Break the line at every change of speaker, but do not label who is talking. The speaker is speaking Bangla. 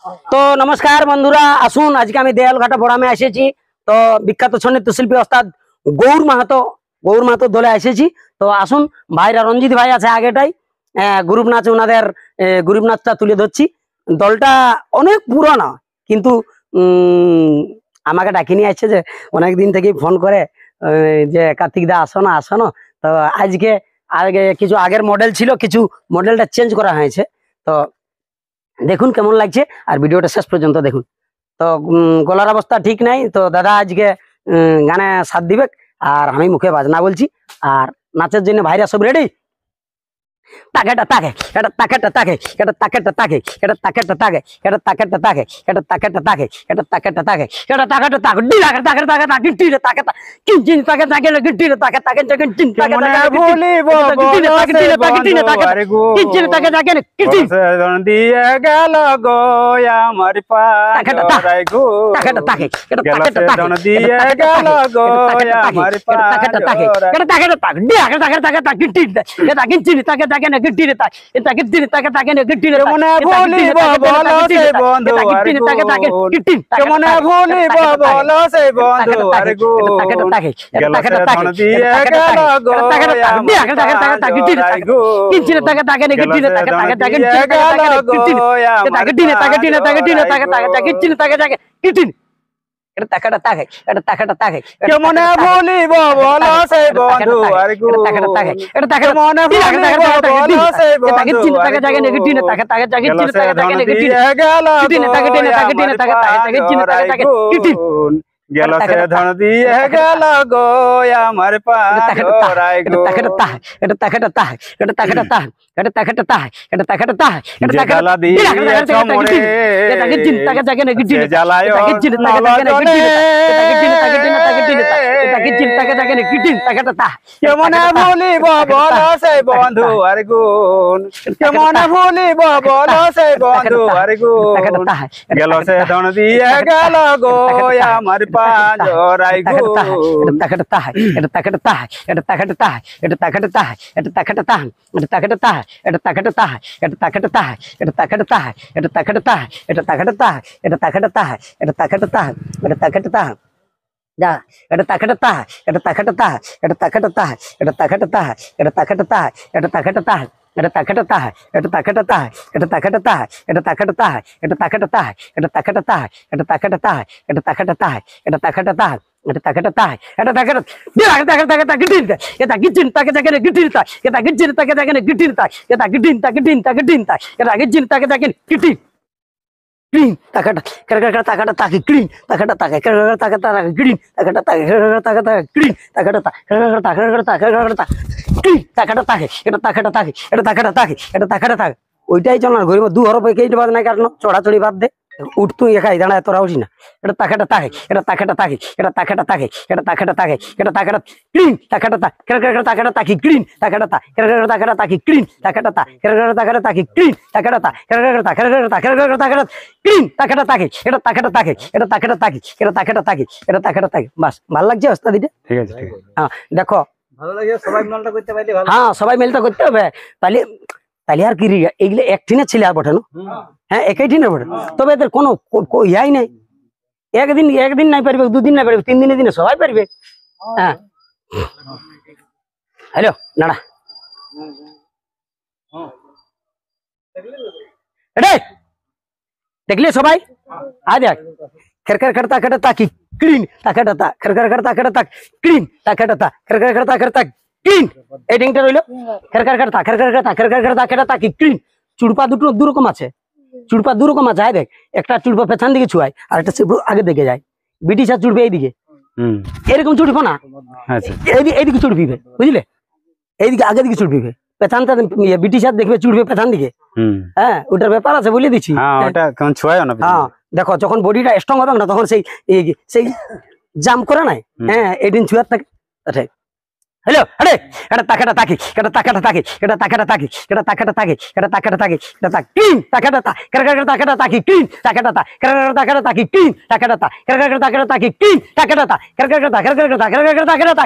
তো নমস্কার বন্ধুরা, আসুন আজকে আমি দেয়ালঘাটা বড়ামে এসেছি। তো বিখ্যাত নৃত্যশিল্পী ওস্তাদ গৌর মাহাতো দলে এসেছি। তো আসুন, ভাইরা রঞ্জিত ভাই আছে আগেটাই, গ্রুপ নাচ ওনাদের গ্রুপ নাচটা তুলে ধরছি। দলটা অনেক পুরনো, কিন্তু আমাকে ডাকি নিয়ে আসছে যে অনেকদিন থেকেই ফোন করে যে কার্তিক দা আসো না আসো না। তো আজকে কিছু আগের মডেল ছিল, কিছু মডেলটা চেঞ্জ করা হয়েছে। তো দেখুন কেমন লাগছে, আর ভিডিওটা শেষ পর্যন্ত দেখুন। তো গলার অবস্থা ঠিক নাই, তো দাদা আজকে গানে সাথ দিবে, আর আমি মুখে বাজনা বলছি। আর নাচের জন্য ভাইরা সব রেডি। তাকেটা তাকে এটা তাকেটা তাকে এটা তাকেটা তাকে এটা তাকেটা তাকে এটা তাকেটা তাকে এটা তাকেটা তাকে এটা তাকেটা তাকে এটা তাকেটা তাকে ডি তাকে তাকে তাকে তাকে ডি তাকে কিঞ্চিন তাকে তাকে ডি তাকে তাকে তাকে কিঞ্চিন তাকে তাকে
ভুলিব
কিঞ্চিন তাকে তাকে কিঞ্চিন
দিয়ে গেল গো আমার পাড়ায় গো
তাকেটা তাকে এটা
গেল
তাকেটা তাকে
দিয়ে গেল গো আমার
তাকেটা তাকে এটা তাকেটা তাকে ডি তাকে তাকে তাকে তাকে কিঞ্চিন এটা কিঞ্চিন তাকে তাকে না গিটি রে তাকে এটা গিটি রে তাকে তাকে না গিটি রে
মনে ভুলিব বলো সেই বন্ধু আর গো
তাকে তাকে গিটি
মনে ভুলিব বলো সেই বন্ধু আর গো
তাকেটা তাকে
গেল
তাকেটা তাকে
দিয়ে গেল গো
তাকেটা তাকে তাকে তাকে তাকে গিটি রে তাকে কিঞ্চিন তাকে তাকে না গিটি রে তাকে তাকে তাকে গিটি রে তাকে গিটি রে তাকে গিটি রে তাকে গিটি রে তাকে তাকে তাকে গিটি রে তাকে তাকে গিটি এটা তাকেটা তাকে এটা তাকেটা তাকে
মনে ভুলিব বলো সেই বন্ধু আর গো
তাকেটা তাকে এটা তাকে
মনে ভুলিব বলো সেই বন্ধু
তাকে চিনি তাকে জায়গা নেগেটিভ তাকে তাকে জায়গা চিনি তাকে তাকে নেগেটিভ
গেল
তাকে টেনে তাকে টেনে তাকে তাকে চিনি তাকে তাকে কিটিন
গেল সে ধন দিয়ে গেল গো আমার পাড়ায় গো
তাকেটা তাকে এটা তাকেটা তাকে এটা তাকেটা তাকে এটা তাকেটা তাকে এটা তাকেটা তাকে এটা তাকেটা
জ্বালা দিয়ে চমরে
তাকে চিনি তাকে জায়গা নেগেটিভ
জ্বালায়
তাকে চিনি তাকে তাকে নেগেটিভ তাকে চিনি তাকে টেনে তাকে টেনে তাকে চিনি তাকে তাকে নেগেটিভ তাকেটা তাকে
কেমন ভুলিব বলো সেই বন্ধু আর গুণ কেমন ভুলিব বলো সেই বন্ধু আর গুণ গেল সে ধন দিয়ে গেল গো আমার পাঁজরাই গুণ
এটা তাকেটা তাকে এটা তাকেটা তাকে এটা তাকেটা তাকে এটা তাকেটা তাকে এটা তাকেটা তাকে এটা তাকেটা তাকে এটা তাকেটা তাকে এটা তাকেটা তাকে এটা তাকেটা তাকে এটা তাকেটা তাকে এটা তাকেটা তাকে এটা তাকেটা তাকে এটা তাকেটা তাকে এটা তাকেটা তাকে যা এটা তাকেটা তাকে এটা তাকেটা তাকে এটা তাকেটা তাকে এটা তাকেটা তাকে এটা তাকেটা তাকে এটা তাকেটা তাকে এটা তাকেটা তাকে এটা তাকেটা তাকে এটা তাকেটা তাকে এটা তাকেটা তাকে এটা তাকেটা তাকে এটা তাকেটা তাকে এটা তাকেটা তাকে এটা তাকেটা তাকে এটা তাকেটা তাকে এটা তাকেটা তাকে এটা তাকেটা দিলা তাকে তাকে তাকে গিটিন এটা গিটিন তাকে তাকে গিটিন তা এটা গিটিন তাকে তাকে গিটিন তা এটা গিটিন তাকে গিটিন তাকে গিটিন তা এটা গিটিন তাকে তাকে গিটিন ক্লিন তাকাটা কাকা তাকাটা তাকে ক্লিন তাকাটা তাকে কাকা তাকাটা তাকে ক্লিন তাকাটা তাকে কাকা তাকে ক্লিন তাকাটা তাকে ক্লিন তাকাটা তাকে এটা তাকাটা তাকে এটা তাকাটা তাকে এটা তাকাটা তাকে ওইটাই চল না ঘুরিব দু হর পেকেই বাদ নাই কারণ চড়াচড়ি বাদ দে উঠ তুই একাই দাঁড়ায় তোরা উঠি না এটা তাকাটা তাকে এটা তাকাটা তাকে এটা তাকাটা তাকে এটা তাকাটা তাকে এটা তাকাটা ক্লিন তাকাটা তাকে কাকা তাকাটা তাকে ক্লিন তাকাটা তাকে কাকা তাকাটা তাকে ক্লিন তাকাটা তাকে কাকা তাকাটা তাকে ক্লিন তাকাটা তাকে কাকা তাকাটা ক্লিন তাকাটা তাকে এটা তাকাটা তাকে এটা তাকাটা তাকে এটা তাকাটা তাকে এটা তাকাটা তাকে বাস ভালো লাগছে ওস্তাদ দিটা
ঠিক আছে ঠিক আছে
হ্যাঁ দেখো
ভালো লাগে সবাই মিলটা করতে পারলে ভালো
হ্যাঁ সবাই মিলতে করতে হবে তাহলে তাহলে আর কি এইগুলো এক টিনের ছেলে আর বটে না হ্যাঁ একই টিনের বটে তবে এদের কোনো ইয়াই নাই একদিন নাই পারবে দুদিন নাই পারবে 3 দিনে সবাই পারবে হ্যাঁ হ্যালো নাড়া রে দেখলে সবাই আ দেখ খেরখের করতা করতা কি ক্লিন তাকাটা তা খেরখের করতা করতা ক্লিন তাকাটা তা খেরখের করতা করতা ক্লিন এডিংটা রইলো খেরখের করতা করতা কি ক্লিন চুড়পা দুটো দু রকম আছে আয় দেখ একটা চুড়পা পেছন দিকে ছুয়ায় আর একটা আগে দিকে যায় ব্রিটিশ আর চুড়বে এইদিকে এরকম চুড়ব না
আচ্ছা
এইদিকে চুড়বিবে বুঝলে এইদিকে আগে দিকে চুড়বিবে পেছনটা ব্রিটিশ আর দেখবে চুড়বে পেছন দিকে হ্যাঁ ওটার ব্যাপার আছে বলে দিচ্ছি
ওটা কেমন ছুঁয়ায় না
হ্যাঁ দেখো যখন বডিটা স্ট্রং হবে না তখন সেই জাম করে নাই হ্যাঁ এদিন ছুয়ার থাকে হ্যালো আরে এটা তাকাটা তাকি এটা তাকাটা তাকি এটা তাকাটা তাকি এটা তাকাটা তাকি এটা তাকাটা তাকি এটা তাক ক্লিন তাকাটা তা কাকা তাকাটা তাকি ক্লিন তাকাটা তা কাকা তাকাটা তাকি ক্লিন তাকাটা তা কাকা তাকাটা তাকি ক্লিন তাকাটা তা কাকা তাকাটা তাকাটা তা